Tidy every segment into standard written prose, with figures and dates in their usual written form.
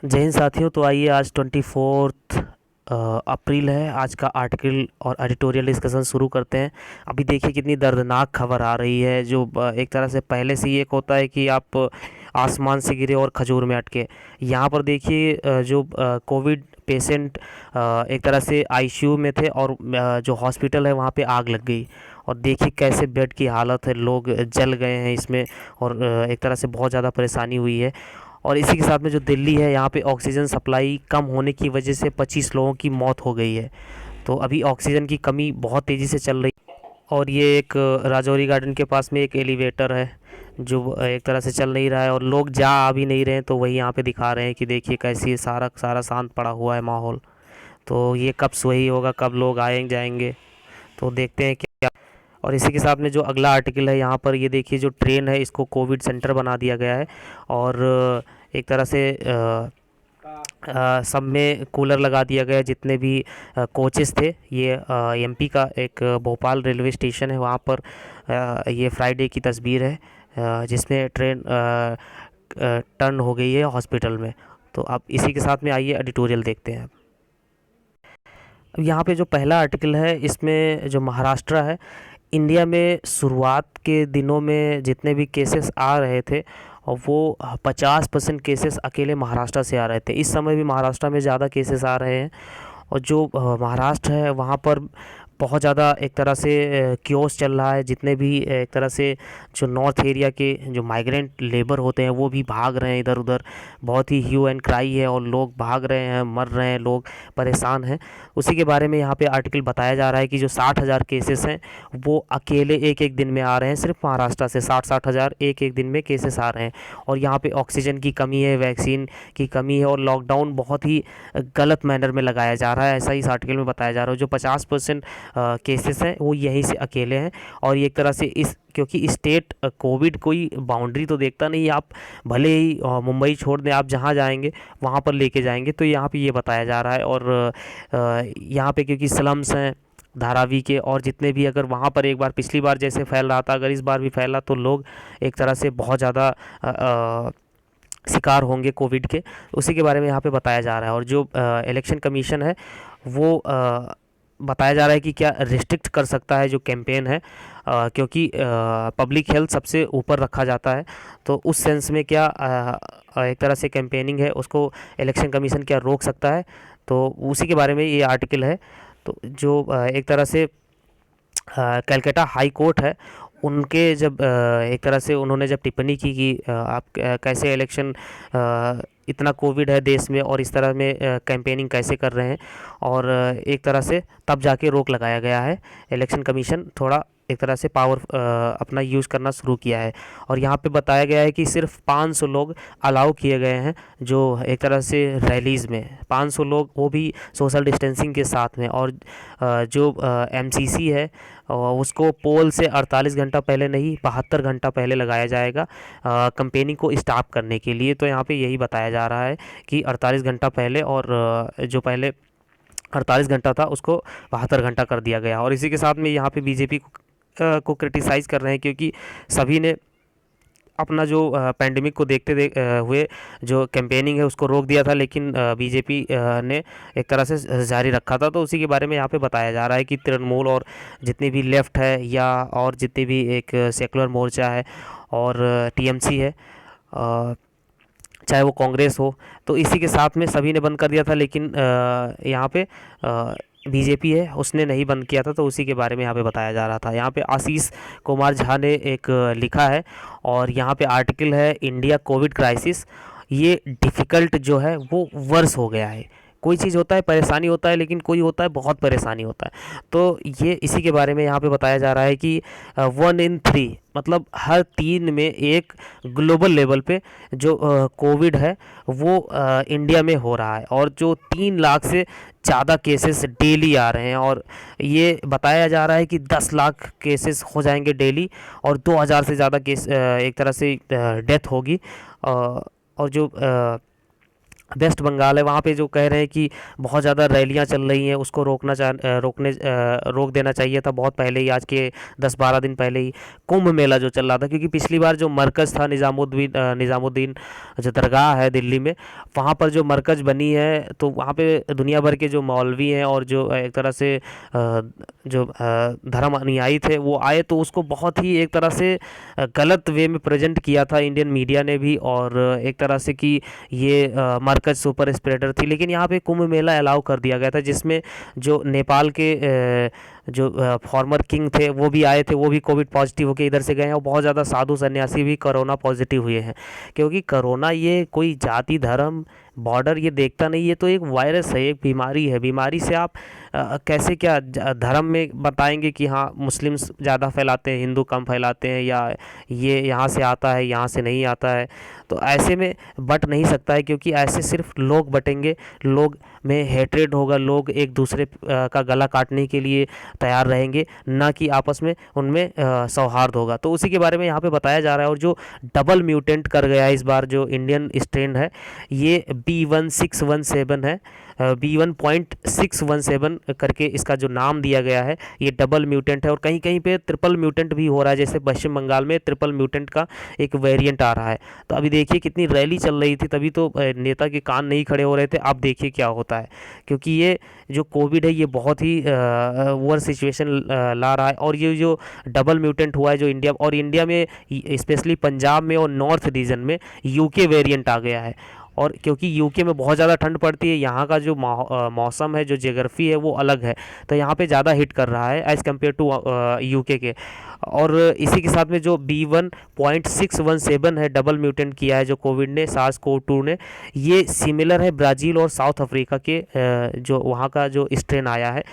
जय हिंद साथियों। तो आइए, आज 24 अप्रैल है। आज का आर्टिकल और एडिटोरियल डिस्कशन शुरू करते हैं। अभी देखिए कितनी दर्दनाक खबर आ रही है, जो एक तरह से पहले से ही एक होता है कि आप आसमान से गिरे और खजूर में अटके। यहाँ पर देखिए जो कोविड पेशेंट एक तरह से आईसीयू में थे और जो हॉस्पिटल है वहाँ पे आग लग गई। और देखिए कैसे बेड की हालत है, लोग जल गए हैं इसमें। और एक तरह से बहुत ज़्यादा परेशानी हुई है। और इसी के साथ में जो दिल्ली है, यहाँ पे ऑक्सीजन सप्लाई कम होने की वजह से 25 लोगों की मौत हो गई है। तो अभी ऑक्सीजन की कमी बहुत तेज़ी से चल रही है। और ये एक राजौरी गार्डन के पास में एक एलिवेटर है जो एक तरह से चल नहीं रहा है, और लोग जा आ भी नहीं रहे हैं। तो वही यहाँ पे दिखा रहे हैं कि देखिए कैसी सारा सारा शांत पड़ा हुआ है माहौल। तो ये कब सही होगा, कब लोग आएंगे जाएंगे, तो देखते हैं क्या। और इसी के साथ में जो अगला आर्टिकल है, यहाँ पर ये देखिए जो ट्रेन है इसको कोविड सेंटर बना दिया गया है। और एक तरह से सब में कूलर लगा दिया गया है। जितने भी कोचेस थे, ये एमपी का एक भोपाल रेलवे स्टेशन है, वहाँ पर ये फ्राइडे की तस्वीर है जिसमें ट्रेन टर्न हो गई है हॉस्पिटल में। तो अब इसी के साथ में आइए एडिटोरियल देखते हैं। अब यहाँ पे जो पहला आर्टिकल है, इसमें जो महाराष्ट्र है, इंडिया में शुरुआत के दिनों में जितने भी केसेस आ रहे थे, और वो 50% केसेस अकेले महाराष्ट्र से आ रहे थे। इस समय भी महाराष्ट्र में ज़्यादा केसेस आ रहे हैं। और जो महाराष्ट्र है वहाँ पर बहुत ज़्यादा एक तरह से क्योस चल रहा है। जितने भी एक तरह से जो नॉर्थ एरिया के जो माइग्रेंट लेबर होते हैं वो भी भाग रहे हैं इधर उधर। बहुत ही ह्यू एंड क्राई है और लोग भाग रहे हैं, मर रहे हैं, लोग परेशान हैं। उसी के बारे में यहाँ पे आर्टिकल बताया जा रहा है कि जो 60,000 केसेस हैं वो अकेले एक एक दिन में आ रहे हैं। सिर्फ महाराष्ट्र से 60,000 एक एक दिन में केसेस आ रहे हैं। और यहाँ पे ऑक्सीजन की कमी है, वैक्सीन की कमी है, और लॉकडाउन बहुत ही गलत मैनर में लगाया जा रहा है, ऐसा इस आर्टिकल में बताया जा रहा है। जो 50% केसेस हैं वो यहीं से अकेले हैं। और ये एक तरह से इस क्योंकि स्टेट कोविड कोई बाउंड्री तो देखता नहीं, आप भले ही मुंबई छोड़ दें, आप जहाँ जाएंगे वहाँ पर लेके जाएंगे। तो यहाँ पे ये बताया जा रहा है। और यहाँ पे क्योंकि स्लम्स हैं धारावी के, और जितने भी, अगर वहाँ पर एक बार पिछली बार जैसे फैल रहा था, अगर इस बार भी फैला तो लोग एक तरह से बहुत ज़्यादा शिकार होंगे कोविड के। उसी के बारे में यहाँ पे बताया जा रहा है। और जो इलेक्शन कमीशन है वो बताया जा रहा है कि क्या रिस्ट्रिक्ट कर सकता है जो कैंपेन है, क्योंकि पब्लिक हेल्थ सबसे ऊपर रखा जाता है। तो उस सेंस में क्या एक तरह से कैंपेनिंग है उसको इलेक्शन कमीशन क्या रोक सकता है। तो उसी के बारे में ये आर्टिकल है। तो जो एक तरह से कलकत्ता हाई कोर्ट है, उनके जब एक तरह से उन्होंने जब टिप्पणी की कि आप कैसे इलेक्शन, इतना कोविड है देश में और इस तरह में कैंपेनिंग कैसे कर रहे हैं, और एक तरह से तब जाके रोक लगाया गया है। इलेक्शन कमीशन थोड़ा एक तरह से पावर अपना यूज़ करना शुरू किया है। और यहाँ पे बताया गया है कि सिर्फ 500 लोग अलाउ किए गए हैं, जो एक तरह से रैलीज़ में 500 लोग, वो भी सोशल डिस्टेंसिंग के साथ में। और जो एमसीसी है उसको पोल से 48 घंटा पहले नहीं, 72 घंटा पहले लगाया जाएगा कंपेनिंग को स्टॉप करने के लिए। तो यहाँ पे यही बताया जा रहा है कि 48 घंटा पहले, और जो पहले 48 घंटा था उसको 72 घंटा कर दिया गया। और इसी के साथ में यहाँ पे बीजेपी को क्रिटिसाइज़ कर रहे हैं, क्योंकि सभी ने अपना जो पैंडेमिक को देखते हुए जो कैंपेनिंग है उसको रोक दिया था, लेकिन बीजेपी ने एक तरह से जारी रखा था। तो उसी के बारे में यहाँ पे बताया जा रहा है कि तृणमूल और जितनी भी लेफ़्ट है, या और जितनी भी एक सेकुलर मोर्चा है और टीएमसी है, चाहे वो कांग्रेस हो, तो इसी के साथ में सभी ने बंद कर दिया था। लेकिन यहाँ पे बीजेपी है उसने नहीं बंद किया था। तो उसी के बारे में यहाँ पे बताया जा रहा था। यहाँ पे आशीष कुमार झा ने एक लिखा है, और यहाँ पे आर्टिकल है इंडिया कोविड क्राइसिस। ये डिफ़िकल्ट जो है वो वर्स हो गया है। कोई चीज़ होता है परेशानी होता है, लेकिन कोई होता है बहुत परेशानी होता है। तो ये इसी के बारे में यहाँ पे बताया जा रहा है कि 1 in 3, मतलब हर 3 में एक ग्लोबल लेवल पे जो कोविड है वो इंडिया में हो रहा है। और जो 3 लाख से ज़्यादा केसेस डेली आ रहे हैं, और ये बताया जा रहा है कि 10 लाख केसेस हो जाएंगे डेली, और 2000 से ज़्यादा केस एक तरह से डेथ होगी। और जो वेस्ट बंगाल है, वहाँ पे जो कह रहे हैं कि बहुत ज़्यादा रैलियाँ चल रही हैं, उसको रोक देना चाहिए था बहुत पहले ही, आज के 10-12 दिन पहले ही। कुंभ मेला जो चल रहा था, क्योंकि पिछली बार जो मरकज़ था निज़ामुद्दीन जो दरगाह है दिल्ली में, वहाँ पर जो मरकज़ बनी है, तो वहाँ पे दुनिया भर के जो मौलवी हैं और जो एक तरह से धर्म अनुयायी थे वो आए, तो उसको बहुत ही एक तरह से गलत वे में प्रेजेंट किया था इंडियन मीडिया ने भी, और एक तरह से कि ये मरकज़ सुपर स्प्रेडर थी। लेकिन यहाँ पे कुंभ मेला अलाउ कर दिया गया था, जिसमें जो नेपाल के जो फॉर्मर किंग थे वो भी आए थे, वो भी कोविड पॉजिटिव होकर इधर से गए हैं, और बहुत ज़्यादा साधु सन्यासी भी कोरोना पॉजिटिव हुए हैं। क्योंकि कोरोना ये कोई जाति धर्म बॉर्डर ये देखता नहीं, ये तो एक वायरस है, एक बीमारी है। बीमारी से आप कैसे क्या धर्म में बताएंगे कि हाँ मुस्लिम्स ज़्यादा फैलाते हैं, हिंदू कम फैलाते हैं, या ये यहाँ से आता है यहाँ से नहीं आता है। तो ऐसे में बट नहीं सकता है, क्योंकि ऐसे सिर्फ लोग बटेंगे, लोग में हेट्रेड होगा, लोग एक दूसरे का गला काटने के लिए तैयार रहेंगे, ना कि आपस में उनमें सौहार्द होगा। तो उसी के बारे में यहाँ पे बताया जा रहा है। और जो डबल म्यूटेंट कर गया है इस बार जो इंडियन स्ट्रेन है, ये B1617 है, B1.617 करके इसका जो नाम दिया गया है, ये डबल म्यूटेंट है। और कहीं कहीं पे ट्रिपल म्यूटेंट भी हो रहा है, जैसे पश्चिम बंगाल में ट्रिपल म्यूटेंट का एक वेरिएंट आ रहा है। तो अभी देखिए कितनी रैली चल रही थी, तभी तो नेता के कान नहीं खड़े हो रहे थे। अब देखिए क्या होता है, क्योंकि ये जो कोविड है ये बहुत ही वर्स सिचुएशन ला रहा है। और ये जो डबल म्यूटेंट हुआ है जो इंडिया में स्पेशली पंजाब में और नॉर्थ रीजन में यूके वेरिएंट आ गया है। और क्योंकि यूके में बहुत ज़्यादा ठंड पड़ती है, यहाँ का जो मौसम है, जो ज्योग्राफी है वो अलग है, तो यहाँ पे ज़्यादा हिट कर रहा है एज़ कम्पेयर टू यूके के। और इसी के साथ में जो B1.617 है, डबल म्यूटेंट किया है जो कोविड ने, SARS-CoV-2 ने, ये सिमिलर है ब्राज़ील और साउथ अफ्रीका के जो वहाँ का जो स्ट्रेन आया है।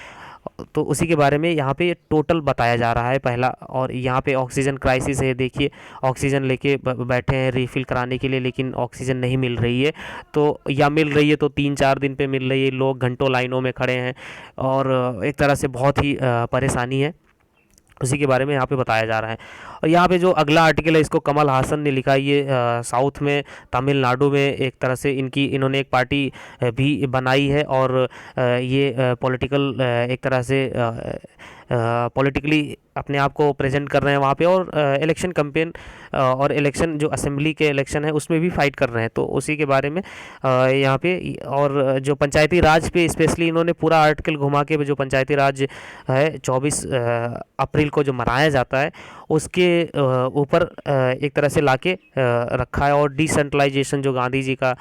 तो उसी के बारे में यहाँ पे टोटल बताया जा रहा है पहला। और यहाँ पे ऑक्सीजन क्राइसिस है, देखिए ऑक्सीजन लेके बैठे हैं रिफ़िल कराने के लिए, लेकिन ऑक्सीजन नहीं मिल रही है। तो या मिल रही है तो 3-4 दिन पे मिल रही है, लोग घंटों लाइनों में खड़े हैं, और एक तरह से बहुत ही परेशानी है। उसी के बारे में यहाँ पे बताया जा रहा है। और यहाँ पे जो अगला आर्टिकल है इसको कमल हासन ने लिखा है। ये साउथ में तमिलनाडु में एक तरह से इन्होंने एक पार्टी भी बनाई है, और ये पॉलिटिकल एक तरह से पॉलिटिकली अपने आप को प्रेजेंट कर रहे हैं वहाँ पे, और इलेक्शन कैंपेन और इलेक्शन जो असेंबली के इलेक्शन है उसमें भी फाइट कर रहे हैं। तो उसी के बारे में यहाँ पे, और जो पंचायती राज पे स्पेशली इन्होंने पूरा आर्टिकल घुमा के, जो पंचायती राज है 24 अप्रैल को जो मनाया जाता है उसके ऊपर एक तरह से लाके रखा है। और डिसेंट्रलाइजेशन जो गांधी जी का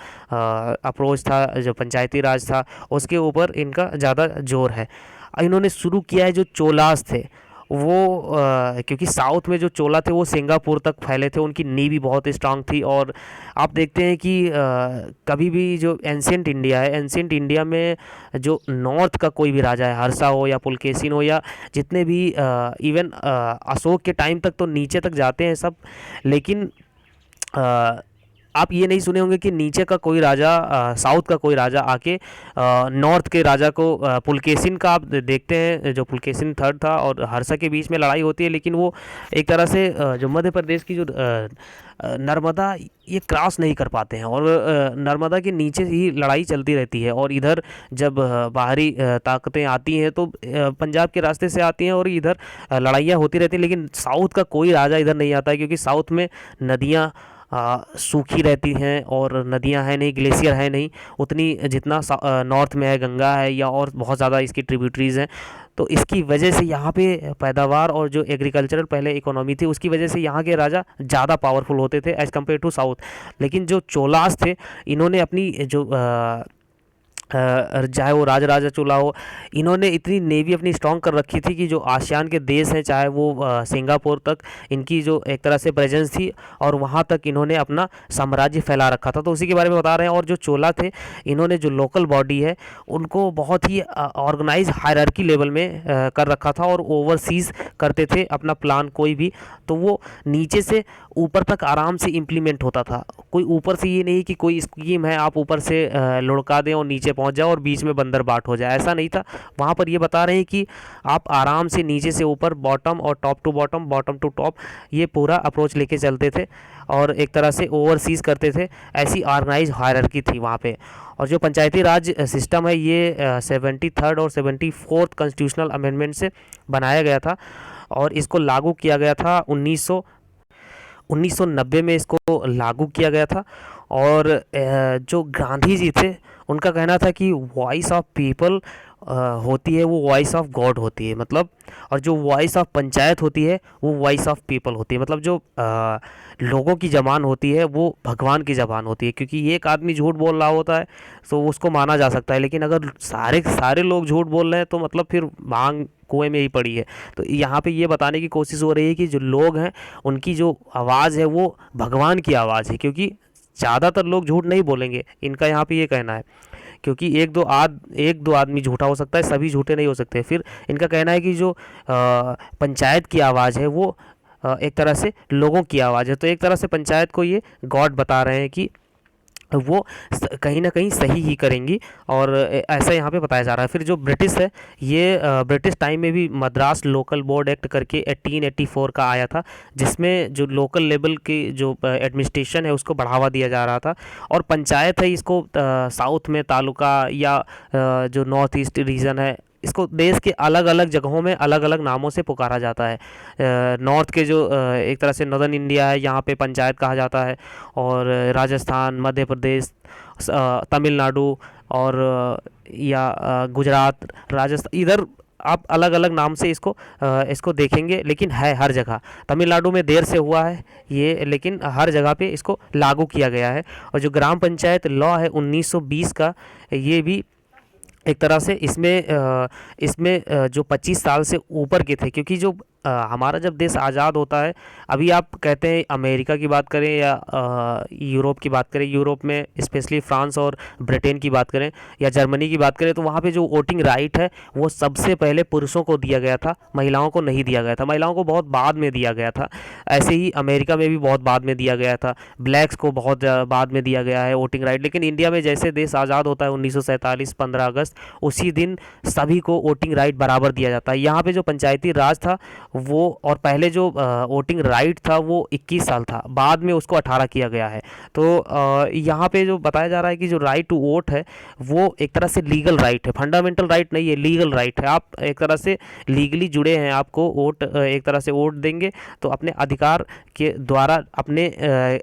अप्रोच था, जो पंचायती राज था, उसके ऊपर इनका ज़्यादा जोर है। इन्होंने शुरू किया है जो चोलास थे वो, क्योंकि साउथ में जो चोला थे वो सिंगापुर तक फैले थे, उनकी नींव भी बहुत स्ट्रांग थी। और आप देखते हैं कि कभी भी जो एंशिएंट इंडिया है, एंशिएंट इंडिया में जो नॉर्थ का कोई भी राजा है, हर्षा हो या पुलकेशिन हो, या जितने भी इवन अशोक के टाइम तक तो नीचे तक जाते हैं सब, लेकिन आप ये नहीं सुने होंगे कि नीचे का कोई राजा, साउथ का कोई राजा आके नॉर्थ के राजा को, पुलकेशिन का आप देखते हैं, जो पुलकेशिन थर्ड था और हर्षा के बीच में लड़ाई होती है, लेकिन वो एक तरह से जो मध्य प्रदेश की जो नर्मदा ये क्रॉस नहीं कर पाते हैं, और नर्मदा के नीचे ही लड़ाई चलती रहती है। और इधर जब बाहरी ताकतें आती हैं तो पंजाब के रास्ते से आती हैं, और इधर लड़ाइयाँ होती रहती हैं। लेकिन साउथ का कोई राजा इधर नहीं आता है, क्योंकि साउथ में नदियाँ सूखी रहती हैं, और नदियां हैं नहीं, ग्लेशियर है नहीं उतनी जितना नॉर्थ में है, गंगा है या और बहुत ज़्यादा इसकी ट्रिब्यूटरीज़ हैं। तो इसकी वजह से यहाँ पे पैदावार और जो एग्रीकल्चरल पहले इकोनॉमी थी उसकी वजह से यहाँ के राजा ज़्यादा पावरफुल होते थे एज़ कम्पेयर टू साउथ। लेकिन जो चोलास थे, इन्होंने अपनी जो चाहे वो राजराजा चोला हो, इन्होंने इतनी नेवी अपनी स्ट्रॉन्ग कर रखी थी कि जो आसियान के देश हैं, चाहे वो सिंगापुर तक इनकी जो एक तरह से प्रेजेंस थी, और वहाँ तक इन्होंने अपना साम्राज्य फैला रखा था। तो उसी के बारे में बता रहे हैं। और जो चोला थे, इन्होंने जो लोकल बॉडी है उनको बहुत ही ऑर्गेनाइज हायरार्की लेवल में कर रखा था, और ओवरसीज़ करते थे अपना प्लान कोई भी, तो वो नीचे से ऊपर तक आराम से इम्प्लीमेंट होता था। कोई ऊपर से ये नहीं कि कोई स्कीम है आप ऊपर से लुढ़का दें और नीचे पहुंच जाओ और बीच में बंदर बाट हो जाए, ऐसा नहीं था। वहाँ पर ये बता रहे हैं कि आप आराम से नीचे से ऊपर, बॉटम और top to bottom, bottom to top, ये पूरा अप्रोच लेके चलते थे और एक तरह से ओवरसीज़ करते थे। ऐसी ऑर्गेनाइज हायरार्की थी वहाँ पे। और जो पंचायती राज सिस्टम है ये 73rd और 74th कॉन्स्टिट्यूशनल अमेंडमेंट से बनाया गया था और इसको लागू किया गया था 1990 में इसको लागू किया गया था। और जो गांधी जी थे उनका कहना था कि वॉइस ऑफ पीपल होती है वो वॉइस ऑफ गॉड होती है, मतलब, और जो वॉइस ऑफ पंचायत होती है वो वॉइस ऑफ पीपल होती है, मतलब जो लोगों की ज़बान होती है वो भगवान की ज़बान होती है। क्योंकि एक आदमी झूठ बोल रहा होता है तो उसको माना जा सकता है, लेकिन अगर सारे सारे लोग झूठ बोल रहे हैं तो मतलब फिर मांग कुएं में ही पड़ी है। तो यहाँ पे ये बताने की कोशिश हो रही है कि जो लोग हैं उनकी जो आवाज़ है वो भगवान की आवाज़ है, क्योंकि ज़्यादातर लोग झूठ नहीं बोलेंगे, इनका यहाँ पे ये कहना है। क्योंकि एक दो आदमी झूठा हो सकता है, सभी झूठे नहीं हो सकते। फिर इनका कहना है कि जो पंचायत की आवाज़ है वो एक तरह से लोगों की आवाज़ है। तो एक तरह से पंचायत को ये गॉड बता रहे हैं कि वो कहीं ना कहीं सही ही करेंगी, और ऐसा यहाँ पे बताया जा रहा है। फिर जो ब्रिटिश है ये ब्रिटिश टाइम में भी मद्रास लोकल बोर्ड एक्ट करके 1884 का आया था, जिसमें जो लोकल लेवल की जो एडमिनिस्ट्रेशन है उसको बढ़ावा दिया जा रहा था। और पंचायत है इसको साउथ में तालुका या जो नॉर्थ ईस्ट रीजन है इसको देश के अलग अलग जगहों में अलग अलग नामों से पुकारा जाता है। नॉर्थ के जो एक तरह से नॉर्दर्न इंडिया है यहाँ पे पंचायत कहा जाता है, और राजस्थान, मध्य प्रदेश, तमिलनाडु और या गुजरात, राजस्थान, इधर आप अलग अलग नाम से इसको देखेंगे, लेकिन है हर जगह। तमिलनाडु में देर से हुआ है ये, लेकिन हर जगह पे इसको लागू किया गया है। और जो ग्राम पंचायत लॉ है 1920 का, ये भी एक तरह से इसमें जो 25 साल से ऊपर के थे, क्योंकि जो हमारा जब देश आज़ाद होता है, अभी आप कहते हैं अमेरिका की बात करें या यूरोप की बात करें, यूरोप में स्पेशली फ्रांस और ब्रिटेन की बात करें या जर्मनी की बात करें, तो वहाँ पे जो वोटिंग राइट है वो सबसे पहले पुरुषों को दिया गया था, महिलाओं को नहीं दिया गया था, महिलाओं को बहुत बाद में दिया गया था। ऐसे ही अमेरिका में भी बहुत बाद में दिया गया था, ब्लैक्स को बहुत बाद में दिया गया है वोटिंग राइट। लेकिन इंडिया में जैसे देश आज़ाद होता है 1947 15 अगस्त, उसी दिन सभी को वोटिंग राइट बराबर दिया जाता है। यहाँ पे जो पंचायती राज था वो, और पहले जो वोटिंग राइट था वो 21 साल था, बाद में उसको 18 किया गया है। तो यहाँ पे जो बताया जा रहा है कि जो राइट टू वोट है वो एक तरह से लीगल राइट है, फंडामेंटल राइट नहीं है, लीगल राइट है। आप एक तरह से लीगली जुड़े हैं, आपको वोट एक तरह से वोट देंगे तो अपने अधिकार के द्वारा अपने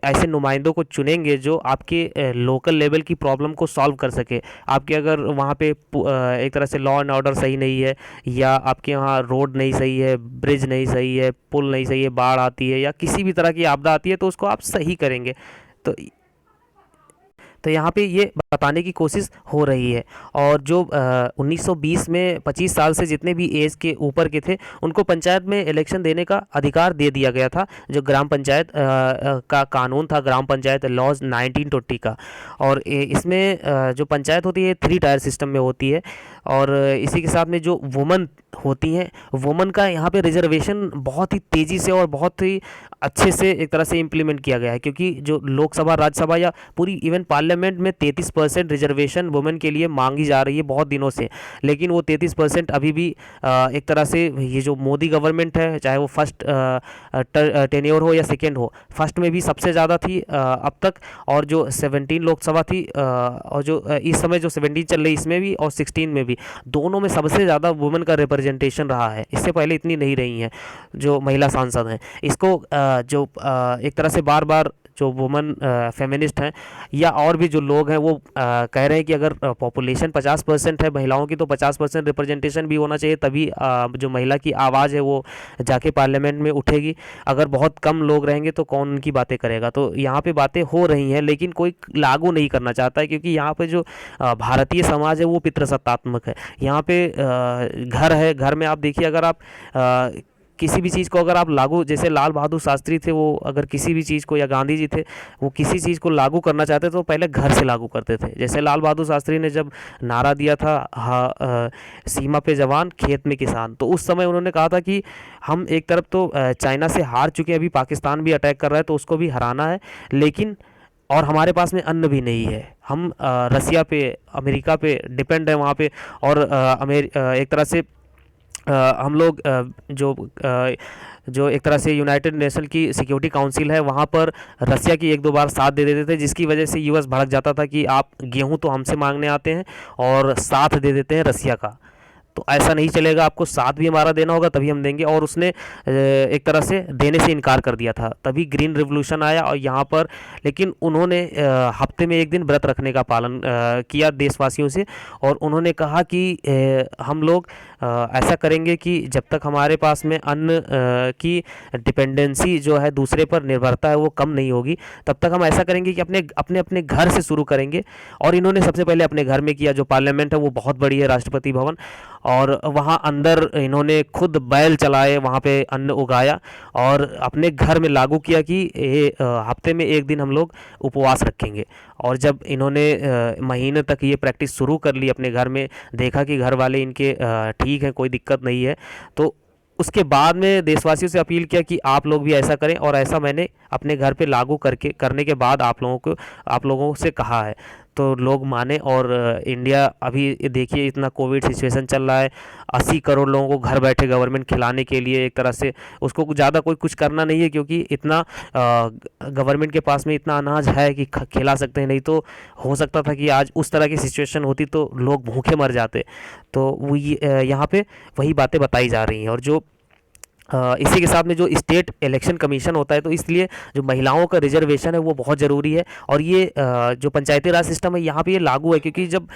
ऐसे नुमाइंदों को चुनेंगे जो आपके लोकल लेवल की प्रॉब्लम को सॉल्व कर सके। आपके अगर वहाँ पे एक तरह से लॉ एंड ऑर्डर सही नहीं है, या आपके यहाँ रोड नहीं सही है, ब्रिज नहीं सही है, पुल नहीं सही है, बाढ़ आती है या किसी भी तरह की आपदा आती है, तो उसको आप सही करेंगे। तो यहाँ पे ये बताने की कोशिश हो रही है। और जो 1920 में 25 साल से जितने भी एज के ऊपर के थे उनको पंचायत में इलेक्शन देने का अधिकार दे दिया गया था। जो ग्राम पंचायत का कानून था, ग्राम पंचायत लॉज 1920 का। और इसमें जो पंचायत होती है 3 टायर सिस्टम में होती है, और इसी के साथ में जो वुमन होती हैं, वुमन का यहाँ पे रिजर्वेशन बहुत ही तेज़ी से और बहुत ही अच्छे से एक तरह से इम्प्लीमेंट किया गया है। क्योंकि जो लोकसभा, राज्यसभा या पूरी इवन पार्लियामेंट में 33% रिजर्वेशन वुमेन के लिए मांगी जा रही है बहुत दिनों से, लेकिन वो 33% अभी भी एक तरह से ये जो मोदी गवर्नमेंट है, चाहे वो फर्स्ट टेन्योर हो या सेकेंड हो, फर्स्ट में भी सबसे ज़्यादा थी अब तक, और जो 17 लोकसभा थी और जो इस समय जो 17 चल रही इसमें भी और 16 में भी, दोनों में सबसे ज़्यादा वुमेन का रिप्रेजेंटेशन रहा है। इससे पहले इतनी नहीं रही हैं जो महिला सांसद हैं। इसको जो एक तरह से बार बार जो वुमन फेमिनिस्ट हैं या और भी जो लोग हैं वो कह रहे हैं कि अगर पॉपुलेशन 50% है महिलाओं की, तो 50% रिप्रेजेंटेशन भी होना चाहिए, तभी जो महिला की आवाज़ है वो जाके पार्लियामेंट में उठेगी। अगर बहुत कम लोग रहेंगे तो कौन उनकी बातें करेगा। तो यहाँ पे बातें हो रही हैं, लेकिन कोई लागू नहीं करना चाहता है, क्योंकि यहाँ पे जो भारतीय समाज है वो पितृसत्तात्मक है। यहाँ पे घर है, घर में आप देखिए, अगर आप किसी भी चीज़ को अगर आप लागू, जैसे लाल बहादुर शास्त्री थे, वो अगर किसी भी चीज़ को, या गांधी जी थे, वो किसी चीज़ को लागू करना चाहते तो पहले घर से लागू करते थे। जैसे लाल बहादुर शास्त्री ने जब नारा दिया था सीमा पे जवान खेत में किसान, तो उस समय उन्होंने कहा था कि हम एक तरफ तो चाइना से हार चुके हैं, अभी पाकिस्तान भी अटैक कर रहा है तो उसको भी हराना है, लेकिन और हमारे पास में अन्न भी नहीं है। हम रसिया पे, अमेरिका पे डिपेंड है वहाँ पे। और एक तरह से हम लोग जो एक तरह से यूनाइटेड नेशन की सिक्योरिटी काउंसिल है वहाँ पर रसिया की एक दो बार साथ दे देते थे, जिसकी वजह से यूएस भड़क जाता था कि आप गेहूं तो हमसे मांगने आते हैं और साथ दे देते हैं रसिया का। तो ऐसा नहीं चलेगा, आपको साथ भी हमारा देना होगा तभी हम देंगे। और उसने एक तरह से देने से इनकार कर दिया था, तभी ग्रीन रिवॉल्यूशन आया। और यहाँ पर लेकिन उन्होंने हफ्ते में एक दिन व्रत रखने का पालन किया देशवासियों से। और उन्होंने कहा कि हम लोग ऐसा करेंगे कि जब तक हमारे पास में अन्न की डिपेंडेंसी जो है, दूसरे पर निर्भरता है, वो कम नहीं होगी, तब तक हम ऐसा करेंगे कि अपने अपने अपने घर से शुरू करेंगे। और इन्होंने सबसे पहले अपने घर में किया। जो पार्लियामेंट है वो बहुत बड़ी है, राष्ट्रपति भवन, और वहाँ अंदर इन्होंने खुद बैल चलाए, वहाँ पे अन्न उगाया और अपने घर में लागू किया कि हफ्ते में एक दिन हम लोग उपवास रखेंगे। और जब इन्होंने महीने तक ये प्रैक्टिस शुरू कर ली अपने घर में, देखा कि घर वाले इनके ठीक हैं, कोई दिक्कत नहीं है, तो उसके बाद में देशवासियों से अपील किया कि आप लोग भी ऐसा करें। और ऐसा मैंने अपने घर पे लागू करके करने के बाद आप लोगों से कहा है, तो लोग माने। और इंडिया अभी देखिए इतना कोविड सिचुएशन चल रहा है, 80 करोड़ लोगों को घर बैठे गवर्नमेंट खिलाने के लिए, एक तरह से उसको ज़्यादा कोई कुछ करना नहीं है, क्योंकि इतना गवर्नमेंट के पास में इतना अनाज है कि खिला सकते हैं। नहीं तो हो सकता था कि आज उस तरह की सिचुएशन होती तो लोग भूखे मर जाते। तो वो यहाँ पे वही बातें बताई जा रही हैं। और जो इसी के साथ में जो स्टेट इलेक्शन कमीशन होता है, तो इसलिए जो महिलाओं का रिजर्वेशन है वो बहुत ज़रूरी है। और ये जो पंचायती राज सिस्टम है यहाँ पे ये लागू है, क्योंकि जब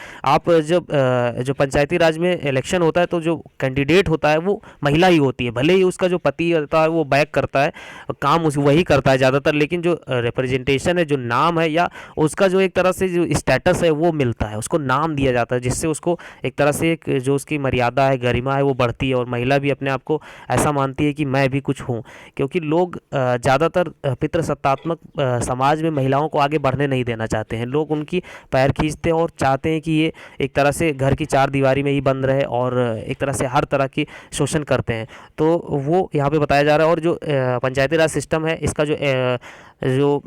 जो पंचायती राज में इलेक्शन होता है तो जो कैंडिडेट होता है वो महिला ही होती है। भले ही उसका जो पति होता है वो बैक करता है, काम उस वही करता है ज़्यादातर, लेकिन जो रिप्रेजेंटेशन है, जो नाम है, या उसका जो एक तरह से जो स्टेटस है वो मिलता है, उसको नाम दिया जाता है, जिससे उसको एक तरह से एक जो उसकी मर्यादा है, गरिमा है, वो बढ़ती है। और महिला भी अपने आप को ऐसा मानती है कि मैं भी कुछ हूँ, क्योंकि लोग ज़्यादातर पितृसत्तात्मक समाज में महिलाओं को आगे बढ़ने नहीं देना चाहते हैं। लोग उनकी पैर खींचते हैं और चाहते हैं कि ये एक तरह से घर की चार दीवारी में ही बंद रहे और एक तरह से हर तरह की शोषण करते हैं। तो वो यहाँ पे बताया जा रहा है। और जो पंचायती राज सिस्टम है, इसका जो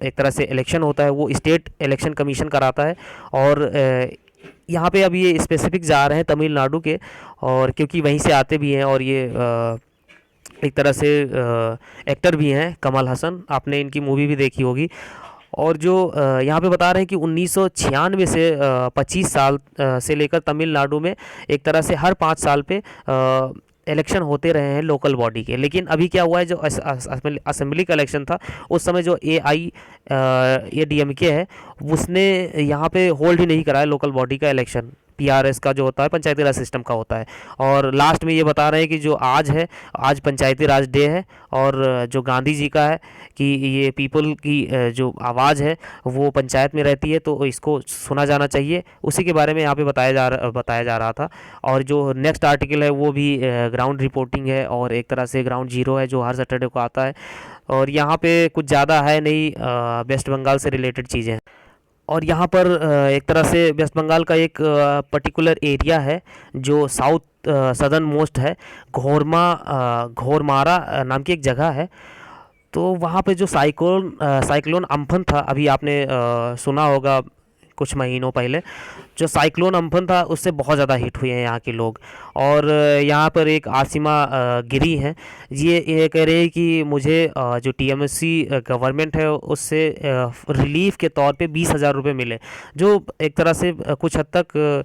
एक तरह से इलेक्शन होता है वो स्टेट इलेक्शन कमीशन कराता है। और यहाँ पे अब ये स्पेसिफिक जा रहे हैं तमिलनाडु के, और क्योंकि वहीं से आते भी हैं। और ये एक तरह से एक्टर भी हैं कमल हसन, आपने इनकी मूवी भी देखी होगी। और जो यहाँ पे बता रहे हैं कि 1996 से 25 साल से लेकर तमिलनाडु में एक तरह से हर 5 साल पे इलेक्शन होते रहे हैं लोकल बॉडी के। लेकिन अभी क्या हुआ है, जो असेंबली का इलेक्शन था उस समय जो AIADMK है उसने यहाँ पे होल्ड ही नहीं कराया लोकल बॉडी का इलेक्शन। PRS का जो होता है पंचायती राज सिस्टम का होता है। और लास्ट में ये बता रहे हैं कि जो आज पंचायती राज डे है, और जो गांधी जी का है कि ये पीपल की जो आवाज़ है वो पंचायत में रहती है, तो इसको सुना जाना चाहिए। उसी के बारे में यहाँ पे बताया जा रहा था। और जो नेक्स्ट आर्टिकल है वो भी ग्राउंड रिपोर्टिंग है, और एक तरह से ग्राउंड जीरो है जो हर सैटरडे को आता है। और यहाँ पे कुछ ज़्यादा है नहीं, वेस्ट बंगाल से रिलेटेड चीज़ें हैं। और यहाँ पर एक तरह से वेस्ट बंगाल का एक पर्टिकुलर एरिया है जो साउथ सदर्न मोस्ट है, घोरमारा नाम की एक जगह है। तो वहाँ पे जो साइक्लोन अम्फन था, अभी आपने सुना होगा कुछ महीनों पहले, जो साइक्लोन अम्फन था उससे बहुत ज़्यादा हिट हुए हैं यहाँ के लोग। और यहाँ पर एक आसिमा गिरी हैं, ये कह रहे हैं कि मुझे जो TMC गवर्नमेंट है उससे रिलीफ के तौर पे 20,000 रुपये मिले, जो एक तरह से कुछ हद तक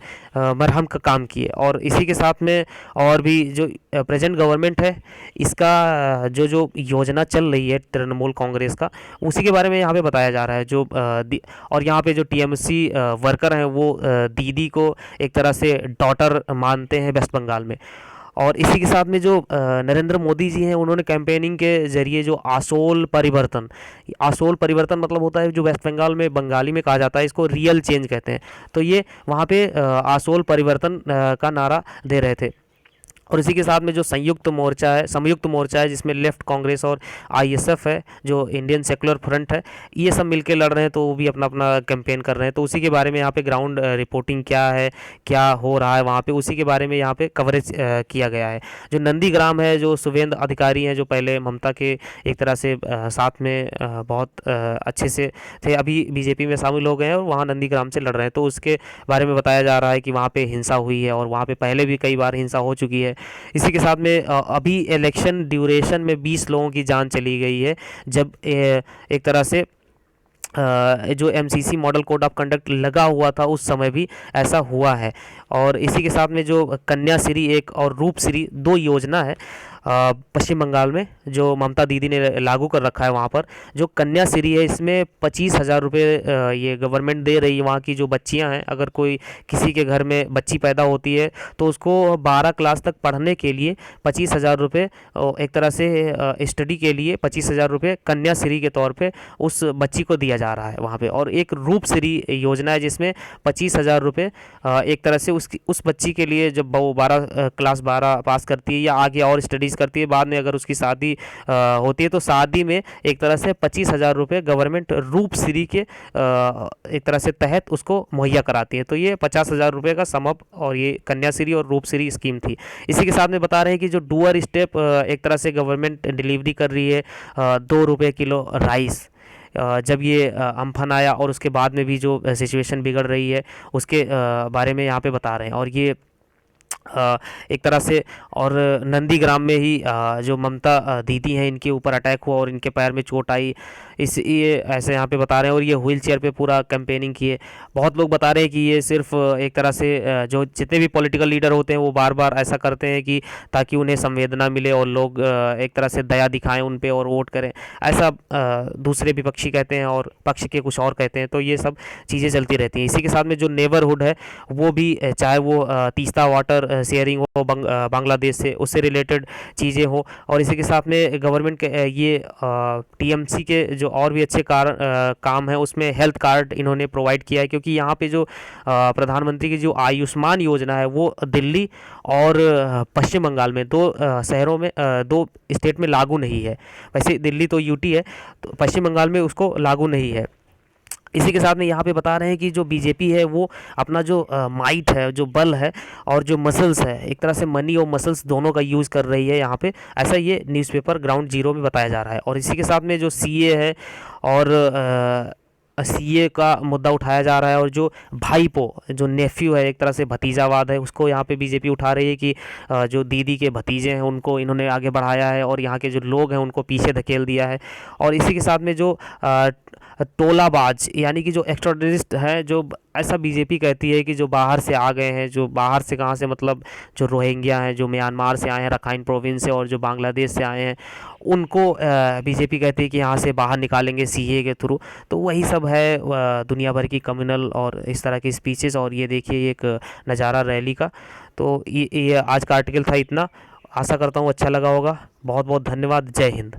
मरहम का काम किए। और इसी के साथ में और भी जो प्रेजेंट गवर्नमेंट है इसका जो योजना चल रही है तृणमूल कांग्रेस का, उसी के बारे में यहाँ पे बताया जा रहा है। और यहाँ पे जो TMC वर्कर हैं वो दीदी को एक तरह से डॉटर मानते हैं वेस्ट बंगाल में। और इसी के साथ में जो नरेंद्र मोदी जी हैं उन्होंने कैंपेनिंग के ज़रिए जो आसोल परिवर्तन मतलब होता है जो वेस्ट बंगाल में बंगाली में कहा जाता है, इसको रियल चेंज कहते हैं। तो ये वहाँ पे आसोल परिवर्तन का नारा दे रहे थे। और इसी के साथ में जो संयुक्त मोर्चा है जिसमें लेफ्ट कांग्रेस और आईएसएफ है, जो इंडियन सेकुलर फ्रंट है, ये सब मिलके लड़ रहे हैं, तो वो भी अपना अपना कैंपेन कर रहे हैं। तो उसी के बारे में यहाँ पे ग्राउंड रिपोर्टिंग क्या है, क्या हो रहा है वहाँ पे, उसी के बारे में यहाँ पे कवरेज किया गया है। जो नंदीग्राम है, जो शुभेंद्र अधिकारी हैं, जो पहले ममता के एक तरह से साथ में बहुत अच्छे से थे, अभी बीजेपी में शामिल हो गए हैं और वहाँ नंदीग्राम से लड़ रहे हैं। तो उसके बारे में बताया जा रहा है कि वहाँ पे हिंसा हुई है और वहाँ पे पहले भी कई बार हिंसा हो चुकी है। इसी के साथ में अभी इलेक्शन ड्यूरेशन में 20 लोगों की जान चली गई है, जब एक तरह से जो MCC model code of conduct लगा हुआ था उस समय भी ऐसा हुआ है। और इसी के साथ में जो कन्याश्री एक और रूपश्री, दो योजना है पश्चिम बंगाल में जो ममता दीदी ने लागू कर रखा है। वहाँ पर जो कन्याश्री है, इसमें 25,000 रुपये ये गवर्नमेंट दे रही है। वहाँ की जो बच्चियाँ हैं, अगर कोई किसी के घर में बच्ची पैदा होती है तो उसको 12 क्लास तक पढ़ने के लिए 25,000 रुपये, एक तरह से स्टडी के लिए 25,000 रुपये कन्याश्री के तौर पे उस बच्ची को दिया जा रहा है वहाँ पे। और एक रूपश्री योजना है जिसमें 25,000 रुपये एक तरह से उस बच्ची के लिए, जब वो 12 क्लास पास करती है या आगे और स्टडीज़ करती है, बाद में अगर उसकी शादी होती है तो शादी में एक तरह से 25,000 रुपये गवर्नमेंट रूपश्री के एक तरह से तहत उसको मुहैया कराती है। तो ये 50,000 रुपये का सम अप और ये कन्याश्री और रूपश्री स्कीम थी। इसी के साथ में बता रहे हैं कि जो डुअर स्टेप एक तरह से गवर्नमेंट डिलीवरी कर रही है 2 रुपये किलो राइस, जब ये अम्फन आया और उसके बाद में भी जो सिचुएशन बिगड़ रही है उसके बारे में यहाँ पे बता रहे हैं। और ये एक तरह से, और नंदीग्राम में ही जो ममता दीदी हैं, इनके ऊपर अटैक हुआ और इनके पैर में चोट आई, इस ये ऐसे यहाँ पे बता रहे हैं। और ये व्हील चेयर पे पूरा कैंपेनिंग किए। बहुत लोग बता रहे हैं कि ये सिर्फ एक तरह से जो जितने भी पॉलिटिकल लीडर होते हैं वो बार बार ऐसा करते हैं कि ताकि उन्हें संवेदना मिले और लोग एक तरह से दया दिखाएं उन पे और वोट करें, ऐसा दूसरे विपक्षी कहते हैं और पक्ष के कुछ और कहते हैं। तो ये सब चीज़ें चलती रहती हैं। इसी के साथ में जो नेबरहुड है वो भी, चाहे वो तीस्ता वाटर शेयरिंग हो बांग्लादेश से, उससे रिलेटेड चीज़ें हो, और इसी के साथ में गवर्नमेंट के ये टीएमसी के जो और भी अच्छे काम है उसमें हेल्थ कार्ड इन्होंने प्रोवाइड किया है। क्योंकि यहाँ पे जो प्रधानमंत्री की जो आयुष्मान योजना है वो दिल्ली और पश्चिम बंगाल में दो शहरों में, दो स्टेट में लागू नहीं है। वैसे दिल्ली तो यूटी है, तो पश्चिम बंगाल में उसको लागू नहीं है। इसी के साथ में यहाँ पे बता रहे हैं कि जो बीजेपी है वो अपना जो माइट है, जो बल है और जो मसल्स है, एक तरह से मनी और मसल्स दोनों का यूज़ कर रही है यहाँ पे, ऐसा ये न्यूज़पेपर ग्राउंड जीरो में बताया जा रहा है। और इसी के साथ में जो सीए है और सीए का मुद्दा उठाया जा रहा है, और जो भाईपो, जो नेफ्यू है, एक तरह से भतीजावाद है, उसको यहाँ पे बीजेपी उठा रही है कि जो दीदी के भतीजे हैं उनको इन्होंने आगे बढ़ाया है और यहाँ के जो लोग हैं उनको पीछे धकेल दिया है। और इसी के साथ में जो तोलाबाज यानी कि जो एक्स्ट्राटरिस्ट हैं, जो ऐसा बीजेपी कहती है कि जो बाहर से आ गए हैं, जो बाहर से कहाँ से, मतलब जो रोहिंग्या हैं, जो म्यांमार से आए हैं, रखाइन प्रोविंस से, और जो बांग्लादेश से आए हैं, उनको बीजेपी कहती है कि यहाँ से बाहर निकालेंगे सीए के थ्रू। तो वही सब है दुनिया भर की कम्युनल और इस तरह की स्पीचेस। और ये देखिए एक नज़ारा रैली का। तो ये आज का आर्टिकल था इतना। आशा करता हूँ अच्छा लगा होगा। बहुत बहुत धन्यवाद। जय हिंद।